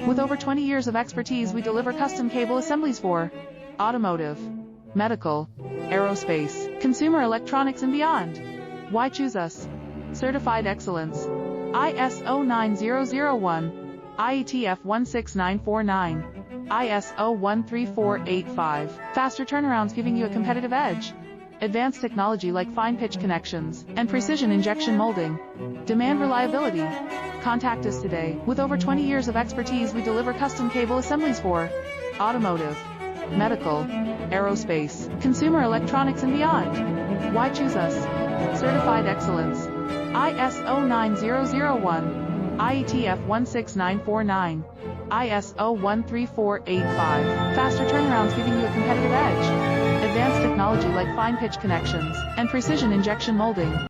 With over 20 years of expertise, we deliver custom cable assemblies for automotive, medical, aerospace, consumer electronics, and beyond. Why choose us? Certified excellence. ISO 9001, IATF 16949, ISO 13485. Faster turnarounds giving you a competitive edge. Advanced technology like fine pitch connections and precision injection molding. Demand reliability. Contact us today. With over 20 years of expertise, we deliver custom cable assemblies for automotive, medical, aerospace, consumer electronics, and beyond. Why choose us? Certified excellence. ISO 9001, IATF 16949, ISO 13485. Faster turnarounds giving you a competitive edge. Advanced technology like fine pitch connections and precision injection molding.